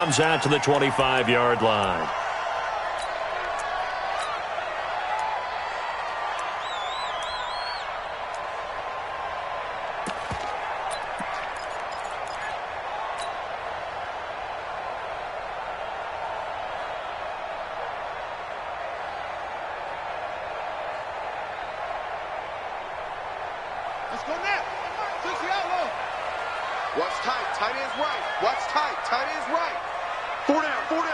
Comes out to the 25-yard line. Let's go now. Switch the outlaw. Watch tight. Tight end's right. Watch tight. Tight end's right. 4 down. 4 down.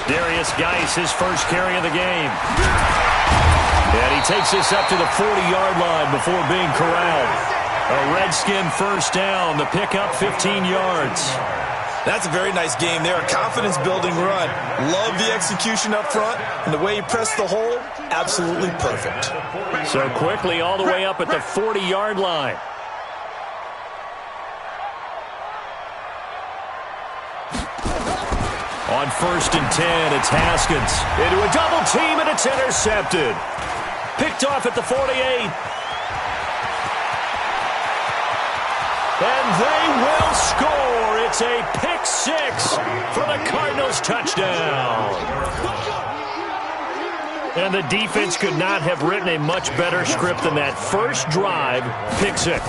Darius Geis, his first carry of the game. And he takes this up to the 40-yard line before being corralled. A Redskin first down. The pickup 15 yards. That's a very nice game there. A confidence-building run. Love the execution up front. And the way he pressed the hole, absolutely perfect. So quickly all the way up at the 40-yard line. On 1st and 10, it's Haskins. Into a double team, and it's intercepted. Picked off at the 48. And they will score. It's a pick six for the Cardinals touchdown. And the defense could not have written a much better script than that first drive, pick six.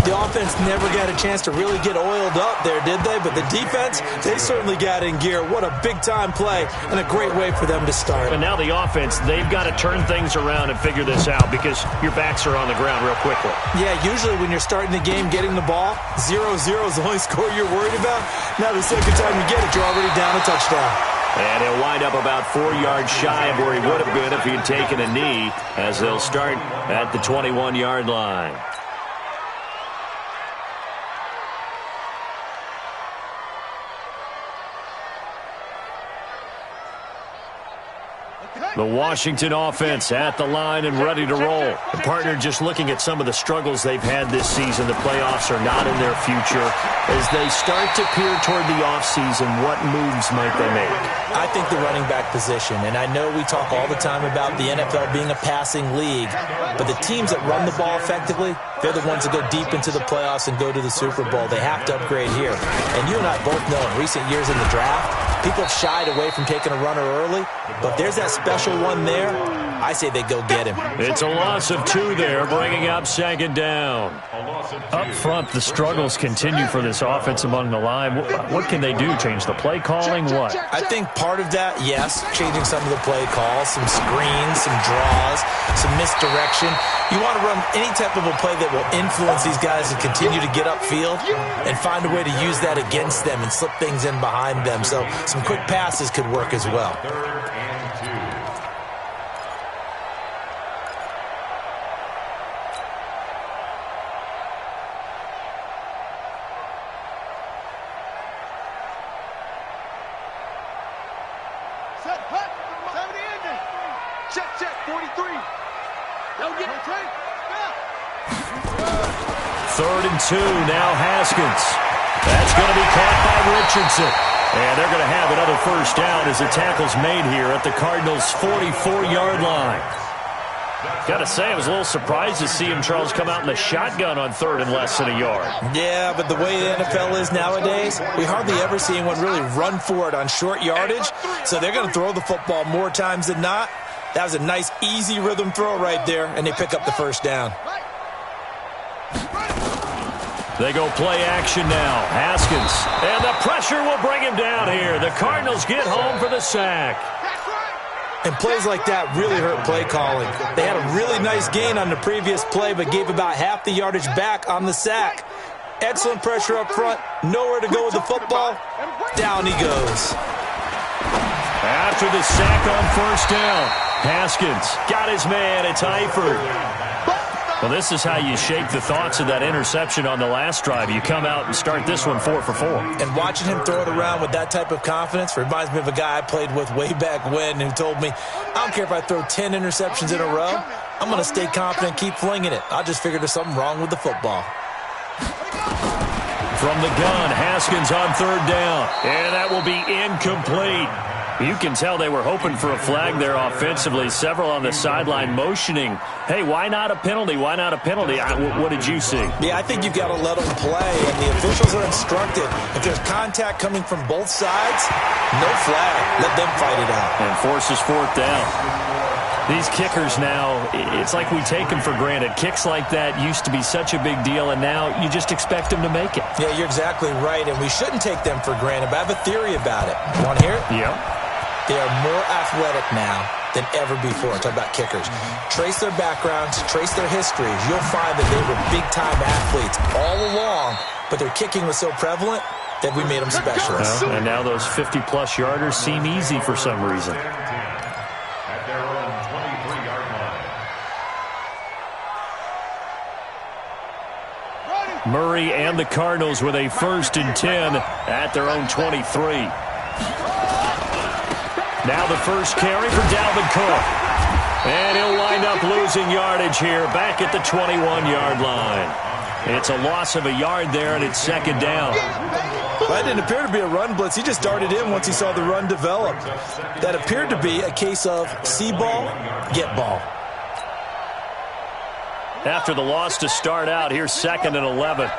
The offense never got a chance to really get oiled up there, did they? But the defense, they certainly got in gear. What a big-time play and a great way for them to start. And now the offense, they've got to turn things around and figure this out because your backs are on the ground real quickly. Yeah, usually when you're starting the game getting the ball, 0-0 is the only score you're worried about. Now the second time you get it, you're already down a touchdown. And he'll wind up about 4 yards shy of where he would have been if he'd taken a knee, as they'll start at the 21-yard line. The Washington offense at the line and ready to roll. The partner just looking at some of the struggles they've had this season. The playoffs are not in their future. As they start to peer toward the offseason, what moves might they make? I think the running back position, and I know we talk all the time about the NFL being a passing league, but the teams that run the ball effectively, they're the ones that go deep into the playoffs and go to the Super Bowl. They have to upgrade here. And you and I both know in recent years in the draft, people have shied away from taking a runner early, but there's that special one there. I say they go get him. It's a loss of 2 there, bringing up 2nd down. Up front, the struggles continue for this offense among the line. What can they do? Change the play calling? What? I think part of that, yes, changing some of the play calls, some screens, some draws, some misdirection. You want to run any type of a play that will influence these guys and continue to get upfield and find a way to use that against them and slip things in behind them. So some quick passes could work as well. Check, 43. Don't get it. 3rd and 2, now Haskins. That's going to be caught by Richardson. And they're going to have another first down as the tackle's made here at the Cardinals' 44-yard line. Got to say, I was a little surprised to see him, Charles, come out in the shotgun on 3rd and less than a yard. Yeah, but the way the NFL is nowadays, we hardly ever see anyone really run for it on short yardage. So they're going to throw the football more times than not. That was a nice, easy rhythm throw right there, and they pick up the first down. They go play action now. Haskins. And the pressure will bring him down here. The Cardinals get home for the sack. And plays like that really hurt play calling. They had a really nice gain on the previous play, but gave about half the yardage back on the sack. Excellent pressure up front. Nowhere to go with the football. Down he goes. After the sack on first down, Haskins got his man. It's Eifert. Well, this is how you shape the thoughts of that interception on the last drive. You come out and start this one 4 for 4. And watching him throw it around with that type of confidence reminds me of a guy I played with way back when who told me, I don't care if I throw 10 interceptions in a row. I'm going to stay confident and keep flinging it. I just figured there's something wrong with the football. From the gun, Haskins on third down. And that will be incomplete. You can tell they were hoping for a flag there offensively. Several on the sideline motioning, hey, why not a penalty? Why not a penalty? What did you see? Yeah, I think you've got to let them play, and the officials are instructed. If there's contact coming from both sides, no flag. Let them fight it out. And forces fourth down. These kickers now, it's like we take them for granted. Kicks like that used to be such a big deal, and now you just expect them to make it. Yeah, you're exactly right, and we shouldn't take them for granted, but I have a theory about it. You want to hear it? Yep. They are more athletic now than ever before. Talk about kickers. Trace their backgrounds, trace their histories. You'll find that they were big-time athletes all along, but their kicking was so prevalent that we made them specialists. And now those 50-plus yarders seem easy for some reason. Murray and the Cardinals with a 1st and 10 at their own 23. Now the first carry for Dalvin Cook. And he'll wind up losing yardage here back at the 21-yard line. It's a loss of a yard there, and it's 2nd down. That didn't appear to be a run blitz. He just darted in once he saw the run develop. That appeared to be a case of see ball, get ball. After the loss to start out, here's 2nd and 11.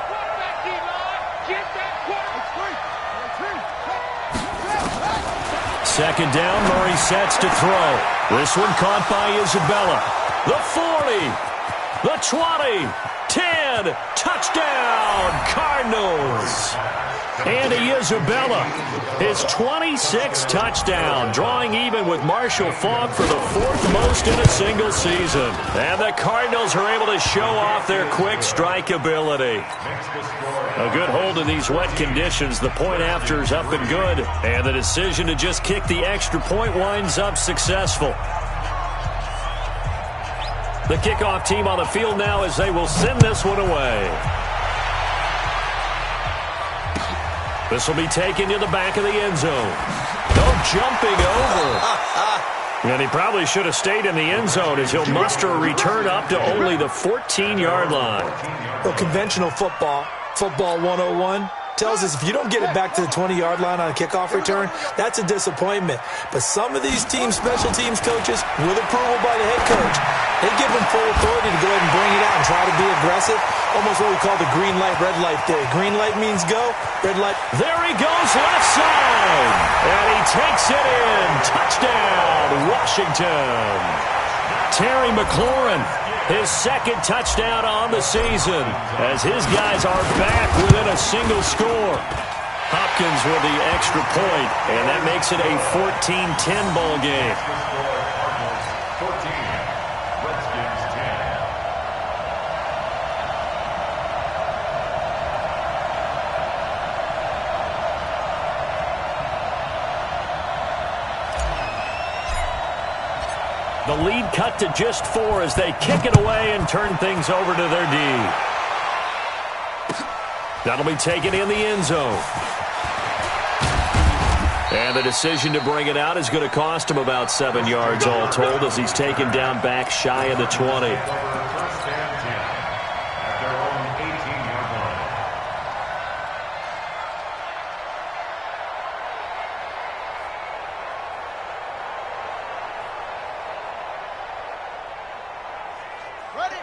Second down, Murray sets to throw. This one caught by Isabella. The 40, the 20, 10, touchdown, Cardinals. Andy Isabella, his 26th touchdown, drawing even with Marshall Faulk for the 4th most in a single season. And the Cardinals are able to show off their quick strike ability. A good hold in these wet conditions. The point after is up and good. And the decision to just kick the extra point winds up successful. The kickoff team on the field now as they will send this one away. This will be taken to the back of the end zone. No jumping over. And he probably should have stayed in the end zone as he'll muster a return up to only the 14-yard line. Well, conventional football 101, tells us if you don't get it back to the 20-yard line on a kickoff return, that's a disappointment. But some of these teams, special teams coaches, with approval by the head coach, they give them full authority to go ahead and bring it out and try to be aggressive. Almost what we call the green light, red light theory. Green light means go, red light. There he goes, left side. And he takes it in. Touchdown, Washington. Terry McLaurin, his 2nd touchdown on the season as his guys are back within a single score. Hopkins with the extra point, and that makes it a 14-10 ball game. The lead cut to just 4 as they kick it away and turn things over to their D. That'll be taken in the end zone. And the decision to bring it out is going to cost him about 7 yards all told as he's taken down back shy of the 20.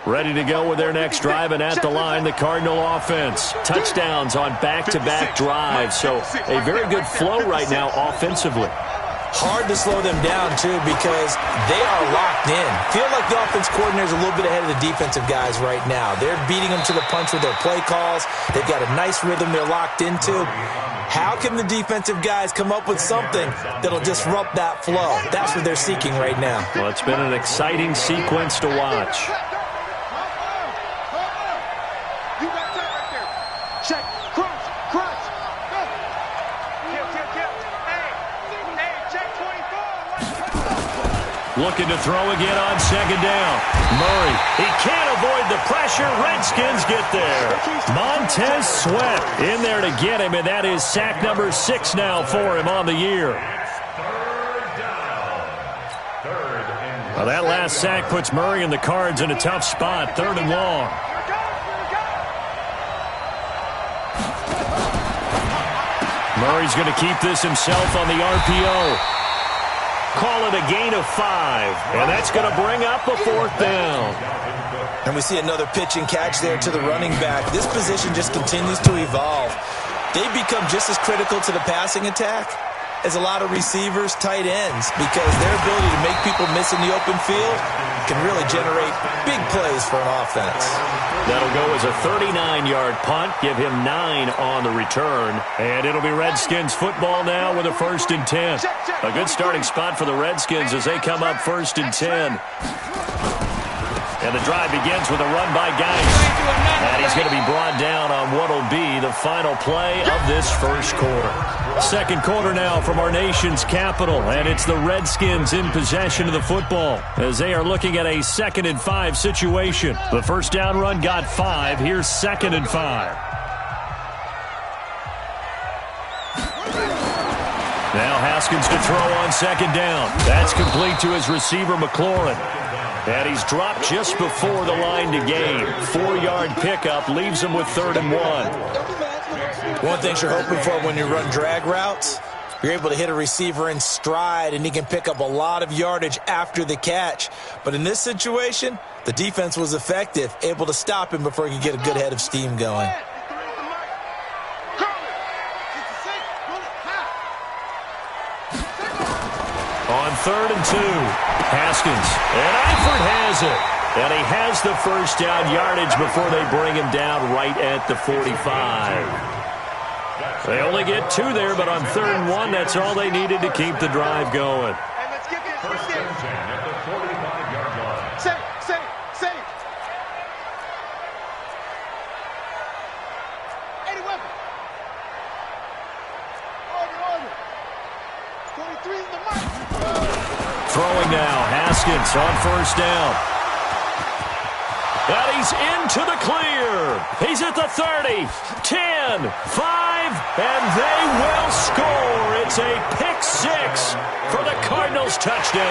Ready to go with their next drive, and at the line, the Cardinal offense. Touchdowns on back-to-back drives, so a very good flow right now offensively. Hard to slow them down, too, because they are locked in. Feel like the offense coordinator is a little bit ahead of the defensive guys right now. They're beating them to the punch with their play calls. They've got a nice rhythm they're locked into. How can the defensive guys come up with something that'll disrupt that flow? That's what they're seeking right now. Well, it's been an exciting sequence to watch. Looking to throw again on 2nd down. Murray, he can't avoid the pressure. Redskins get there. Montez Sweat in there to get him, and that is sack number 6 now for him on the year. Well, that last sack puts Murray and the Cards in a tough spot, 3rd and long. Murray's going to keep this himself on the RPO. Call it a gain of 5, and that's going to bring up a 4th down. And we see another pitch and catch there to the running back. This position just continues to evolve. They become just as critical to the passing attack as a lot of receivers, tight ends, because their ability to make people miss in the open field can really generate big plays for an offense. That'll go as a 39-yard punt, give him 9 on the return, and it'll be Redskins football now with a 1st and 10. A good starting spot for the Redskins as they come up 1st and 10. And the drive begins with a run by Geis. And he's going to be brought down on what will be the final play of this first quarter. Second quarter now from our nation's capital, and it's the Redskins in possession of the football as they are looking at a 2nd and 5 situation. The first down run got 5. Here's 2nd and 5. Now Haskins to throw on 2nd down. That's complete to his receiver, McLaurin. And he's dropped just before the line to gain. 4-yard pickup leaves him with 3rd and 1. One thing you're hoping for when you run drag routes, you're able to hit a receiver in stride, and he can pick up a lot of yardage after the catch. But in this situation, the defense was effective, able to stop him before he could get a good head of steam going. On 3rd and 2, Haskins, and Eifert has it. And he has the first down yardage before they bring him down right at the 45. They only get 2 there, but on 3rd and 1, that's all they needed to keep the drive going. First and 10 at the 45-yard line. Save. Eddie Weber. Order. 23 in the mark. Throwing now, Haskins on 1st down. And he's into the clear. He's at the 30, 10, 5, and they will score. It's a pick 6 for the Cardinals touchdown.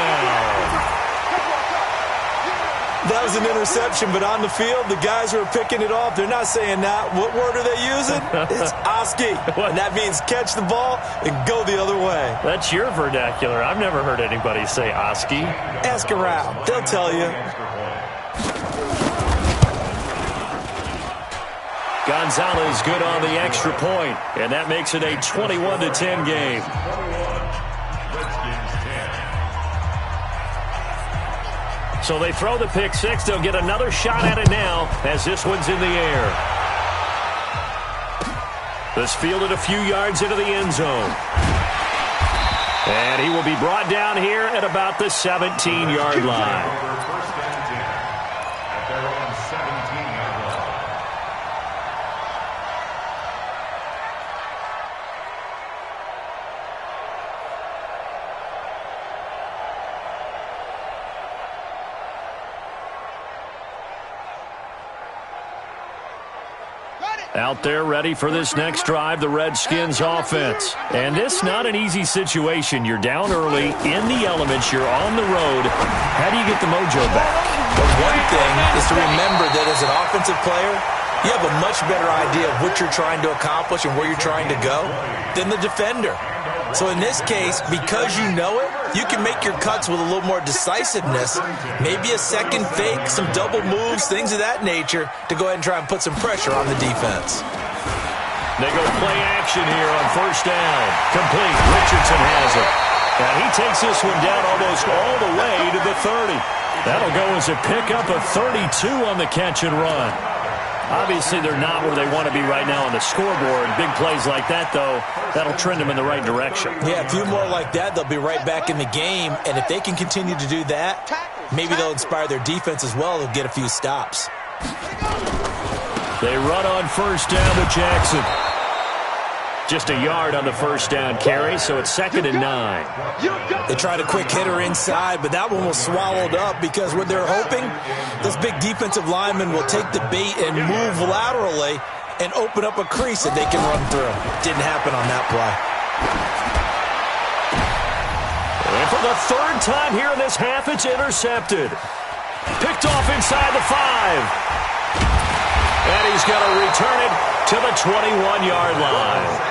That was an interception, but on the field, the guys who are picking it off, they're not saying that. What word are they using? It's Oski. And that means catch the ball and go the other way. That's your vernacular. I've never heard anybody say Oski. Ask around. They'll tell you. Gonzalez good on the extra point, and that makes it a 21-10 game. So they throw the pick 6. They'll get another shot at it now as this one's in the air. This fielded a few yards into the end zone. And he will be brought down here at about the 17-yard line. Out there ready for this next drive, the Redskins offense. And this not an easy situation. You're down early, in the elements, you're on the road. How do you get the mojo back? But one thing is to remember that as an offensive player, you have a much better idea of what you're trying to accomplish and where you're trying to go than the defender. So in this case, because you know it, you can make your cuts with a little more decisiveness, maybe a second fake, some double moves, things of that nature, to go ahead and try and put some pressure on the defense. They go play action here on 1st down. Complete. Richardson has it. And he takes this one down almost all the way to the 30. That'll go as a pickup of 32 on the catch and run. Obviously, they're not where they want to be right now on the scoreboard. Big plays like that, though, that'll trend them in the right direction. Yeah, a few more like that, they'll be right back in the game. And if they can continue to do that, maybe they'll inspire their defense as well. They'll get a few stops. They run on 1st down to Jackson. Just a yard on the 1st down carry, so it's 2nd and 9. They tried a quick hitter inside, but that one was swallowed up because what they're hoping, this big defensive lineman will take the bait and move laterally and open up a crease that they can run through. Didn't happen on that play. And for the 3rd time here in this half, it's intercepted. Picked off inside the 5. And he's going to return it to the 21-yard line.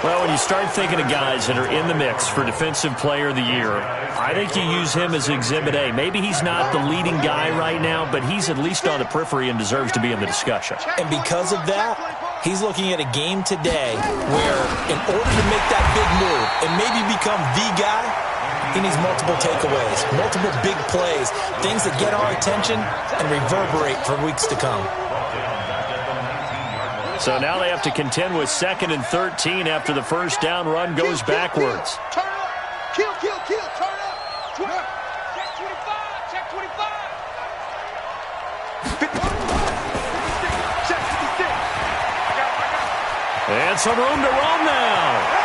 Well, when you start thinking of guys that are in the mix for Defensive Player of the Year, I think you use him as Exhibit A. Maybe he's not the leading guy right now, but he's at least on the periphery and deserves to be in the discussion. And because of that, he's looking at a game today where in order to make that big move and maybe become the guy, he needs multiple takeaways, multiple big plays, things that get our attention and reverberate for weeks to come. So now they have to contend with 2nd and 13 after the first down run goes backwards. Turn up. Kill, kill, kill. Turn up. Check 25. Check 25. 51. Check 56. I got it. And some room to roam now.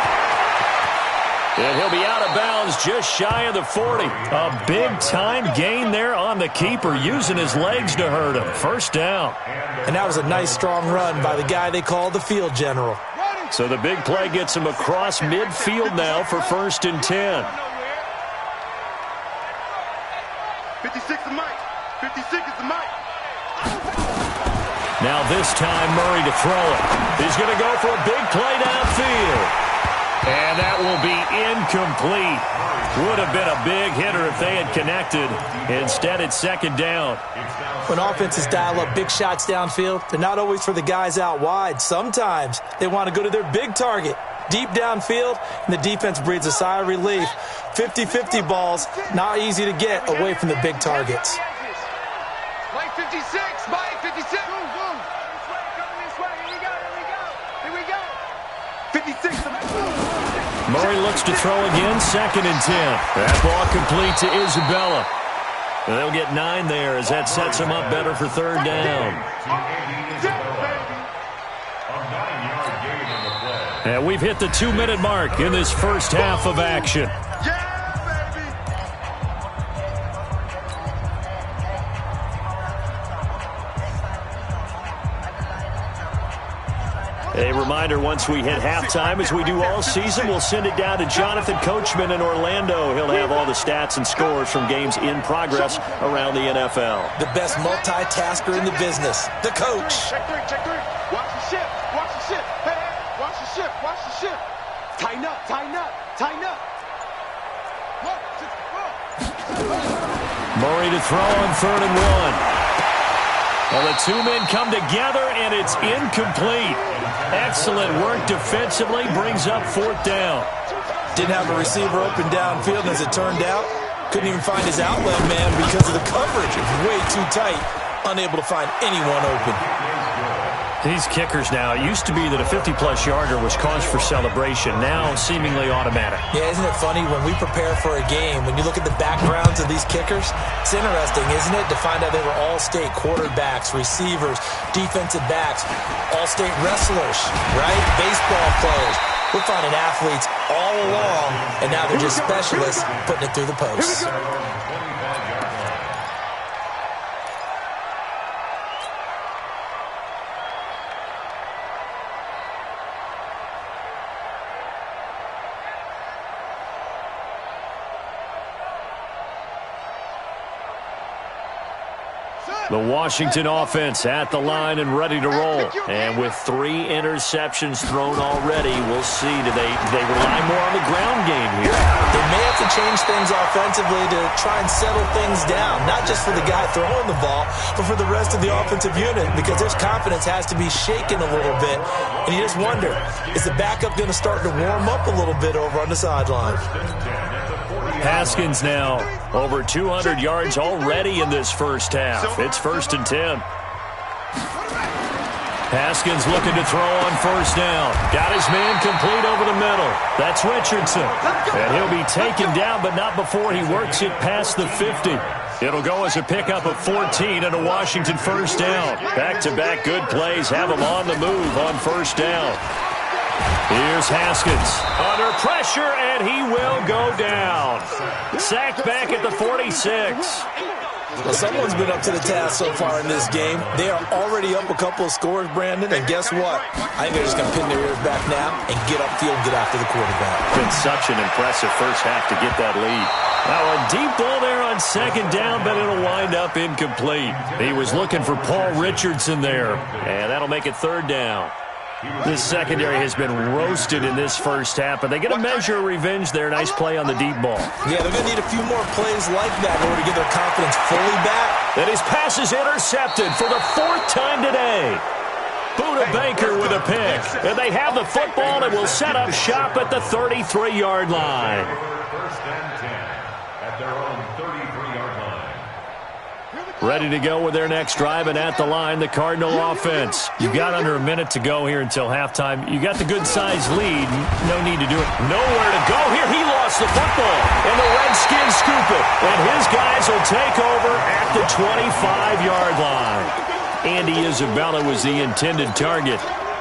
And he'll be out of bounds just shy of the 40. A big-time gain there on the keeper, using his legs to hurt him. First down. And that was a nice, strong run by the guy they call the field general. So the big play gets him across midfield now for 1st and 10. 56 is Mike. 56 is the Mike. Now this time Murray to throw it. He's going to go for a big play downfield. And that will be incomplete. Would have been a big hitter if they had connected. Instead, it's 2nd down. When offenses dial up big shots downfield, they're not always for the guys out wide. Sometimes they want to go to their big target, deep downfield, and the defense breathes a sigh of relief. 50-50 balls, not easy to get away from the big targets. Mike 56. Mike 56. Coming this way. Here we go. Here we go. 56. Murray looks to throw again, 2nd and 10. That ball complete to Isabella. And they'll get 9 there as that sets him up better for 3rd down. And we've hit the 2-minute mark in this first half of action. A reminder, once we hit halftime, as we do all season, we'll send it down to Jonathan Coachman in Orlando. He'll have all the stats and scores from games in progress around the NFL. The best multitasker in the business, the coach. Check 3, check 3. Watch the ship, watch the ship. Hey, watch the ship, watch the ship. Tighten up, tighten up, tighten up. Murray to throw on 3rd and 1. Well, the two men come together, and it's incomplete. Excellent work defensively, brings up 4th down. Didn't have a receiver open downfield, and as it turned out, couldn't even find his outlet man because of the coverage. It was way too tight, unable to find anyone open. These kickers now, it used to be that a 50-plus yarder was cause for celebration, now seemingly automatic. Yeah, isn't it funny when we prepare for a game, when you look at the backgrounds of these kickers, it's interesting, isn't it, to find out they were all-state quarterbacks, receivers, defensive backs, all-state wrestlers, right? Baseball players. We're finding athletes all along, and now they're just specialists putting it through the posts. The Washington offense at the line and ready to roll. And with 3 interceptions thrown already, we'll see. Do they rely more on the ground game here? They may have to change things offensively to try and settle things down, not just for the guy throwing the ball, but for the rest of the offensive unit, because their confidence has to be shaken a little bit. And you just wonder, is the backup going to start to warm up a little bit over on the sideline? Haskins now over 200 yards already in this first half. It's 1st and 10. Haskins looking to throw on 1st down. Got his man complete over the middle. That's Richardson. And he'll be taken down, but not before he works it past the 50. It'll go as a pickup of 14 and a Washington 1st down. Back-to-back good plays have him on the move on 1st down. Here's Haskins under pressure, and he will go down. Sacked back at the 46. Well, someone's been up to the task so far in this game. They are already up a couple of scores, Brandon, and guess what? I think they're just going to pin their ears back now and get upfield and get after the quarterback. Been such an impressive first half to get that lead. Now a deep ball there on 2nd down, but it'll wind up incomplete. He was looking for Paul Richardson there, and that'll make it 3rd down. This secondary has been roasted in this first half, but they get a measure of revenge there. Nice play on the deep ball. Yeah, they're going to need a few more plays like that in order to get their confidence fully back. And his pass is intercepted for the 4th time today. Buda Baker with a pick. And they have the football and will set up shop at the 33-yard line. First and 10 at their own 33-yard line. Ready to go with their next drive, and at the line, the Cardinal offense. You've got under a minute to go here until halftime. You got the good-sized lead. No need to do it. Nowhere to go here. He lost the football, and the Redskins scoop it. And his guys will take over at the 25-yard line. Andy Isabella was the intended target.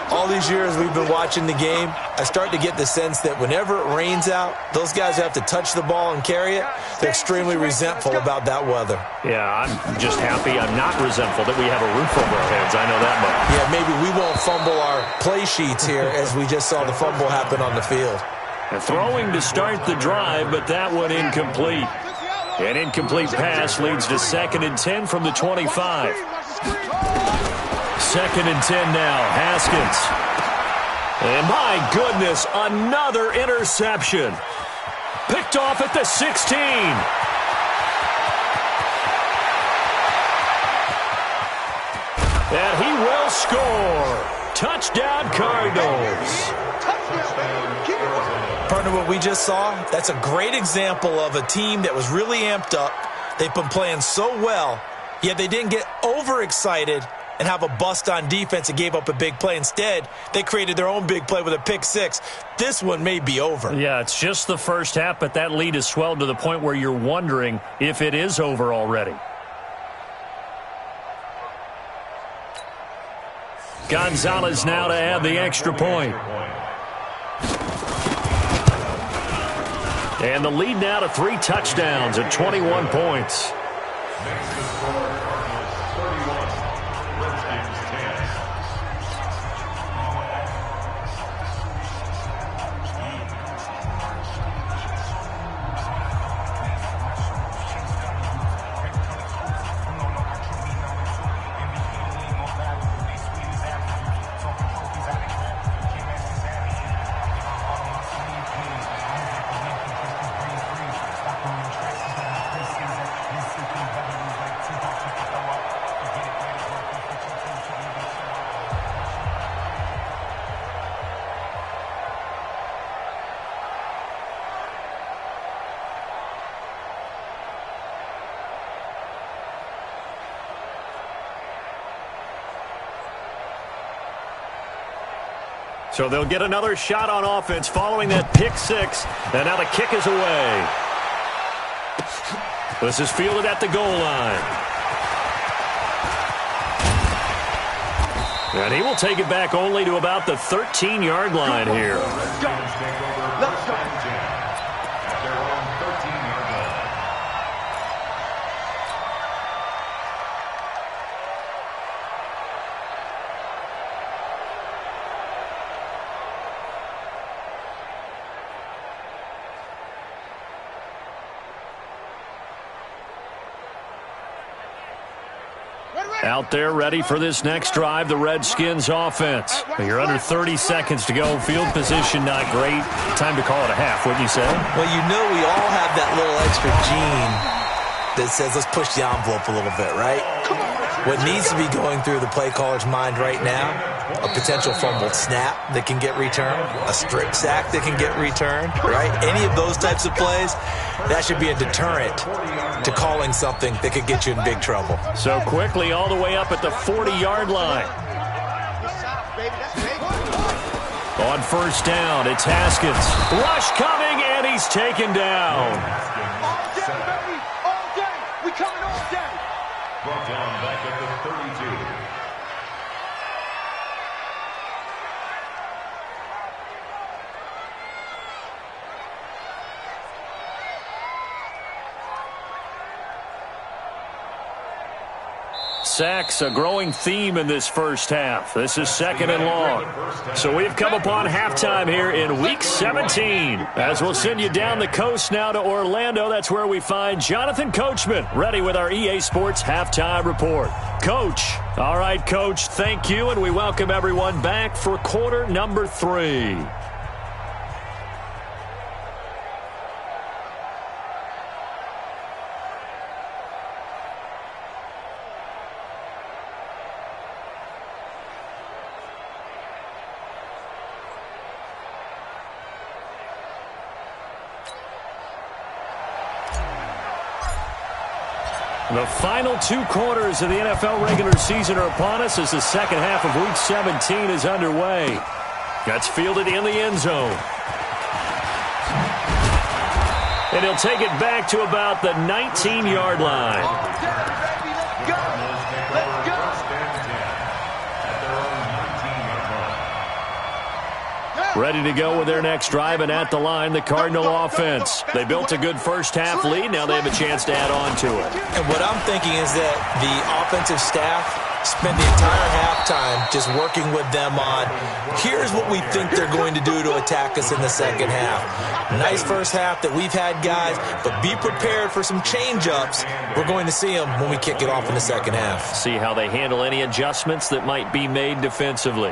All these years we've been watching the game, I start to get the sense that whenever it rains out, those guys who have to touch the ball and carry it, they're extremely resentful about that weather. Yeah, I'm just happy I'm not resentful that we have a roof over our heads. I know that much. Yeah, maybe we won't fumble our play sheets here as we just saw the fumble happen on the field. And throwing to start the drive, but that one incomplete. An incomplete pass leads to 2nd and 10 from the 25. 2nd and 10 now, Haskins. And my goodness, another interception. Picked off at the 16. And he will score. Touchdown, Cardinals. Partner, what we just saw, that's a great example of a team that was really amped up. They've been playing so well, yet they didn't get overexcited and have a bust on defense and gave up a big play. Instead, they created their own big play with a pick six. This one may be over. Yeah, it's just the first half, but that lead has swelled to the point where you're wondering if it is over already. Gonzalez now to add the extra point. And the lead now to 3 touchdowns at 21 points. So they'll get another shot on offense following that pick six. And now the kick is away. This is fielded at the goal line. And he will take it back only to about the 13-yard line here. Let's go. Let's go. Out there ready for this next drive, the Redskins offense. You're under 30 seconds to go. Field position not great. Time to call it a half, wouldn't you say? Well, you know we all have that little extra gene that says let's push the envelope a little bit, right? What needs to be going through the play caller's mind right now, a potential fumbled snap that can get returned, a strip sack that can get returned, right? Any of those types of plays, that should be a deterrent to calling something that could get you in big trouble. So quickly all the way up at the 40-yard line. On first down, it's Haskins. Rush coming, and he's taken down. All day, baby. All day. We coming all day. Brought down back at the 32. sacks, a growing theme in this first half. This is 2nd and long. So we've come upon halftime here in Week 17. As we'll send you down the coast now to Orlando, that's where we find Jonathan Coachman, ready with our EA Sports Halftime Report. Coach. All right, Coach, thank you, and we welcome everyone back for quarter number 3. The final 2 quarters of the NFL regular season are upon us as the second half of Week 17 is underway. That's fielded in the end zone. And he'll take it back to about the 19-yard line. Ready to go with their next drive, and at the line, the Cardinal offense. They built a good first-half lead. Now they have a chance to add on to it. And what I'm thinking is that the offensive staff spent the entire halftime just working with them on, here's what we think they're going to do to attack us in the second half. Nice first half that we've had, guys, but be prepared for some change-ups. We're going to see them when we kick it off in the second half. See how they handle any adjustments that might be made defensively.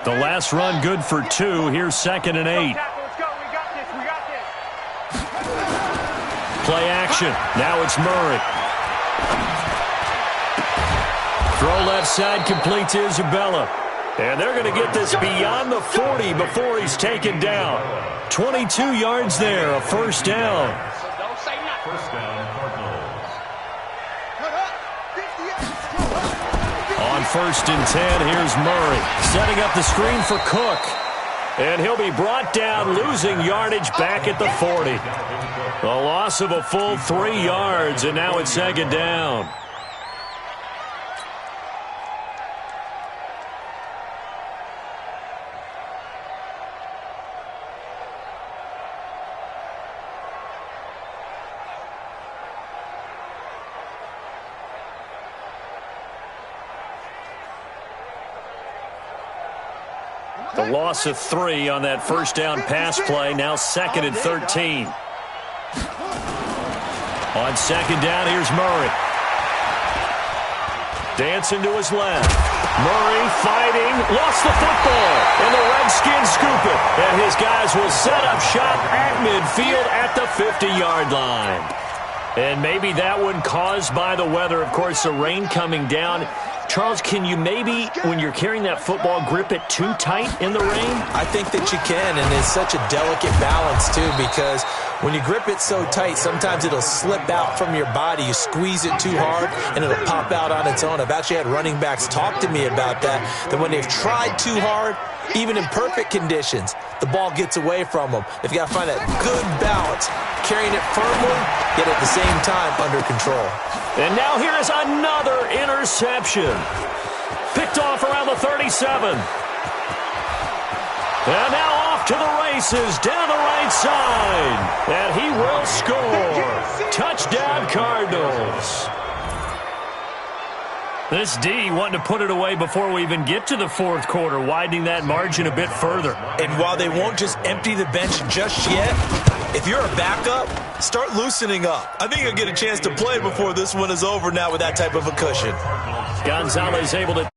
The last run good for 2. Here's 2nd and 8. Play action. Now it's Murray. Throw left side, complete to Isabella. And they're going to get this beyond the 40 before he's taken down. 22 yards there, a first down. First down, Cardinals. On 1st and 10, here's Murray. Setting up the screen for Cook. And he'll be brought down, losing yardage back at the 40. A loss of a full 3 yards, and now it's 2nd down. The loss of 3 on that first down pass play. Now 2nd and 13. On 2nd down, here's Murray. Dancing to his left. Murray fighting. Lost the football. And the Redskins scoop it. And his guys will set up shop at midfield at the 50-yard line. And maybe that one caused by the weather. Of course, the rain coming down. Charles, can you maybe, when you're carrying that football, grip it too tight in the rain? I think that you can, and it's such a delicate balance, too, because when you grip it so tight, sometimes it'll slip out from your body. You squeeze it too hard, and it'll pop out on its own. I've actually had running backs talk to me about that when they've tried too hard, even in perfect conditions, the ball gets away from them. They've got to find that good balance, carrying it firmly, yet at the same time under control. And now here is another interception. Picked off around the 37. And now off to the races down the right side. And he will score. Touchdown, Cardinals. This D wanting to put it away before we even get to the 4th quarter, widening that margin a bit further. And while they won't just empty the bench just yet, if you're a backup, start loosening up. I think you'll get a chance to play before this one is over now with that type of a cushion. Gonzalez able to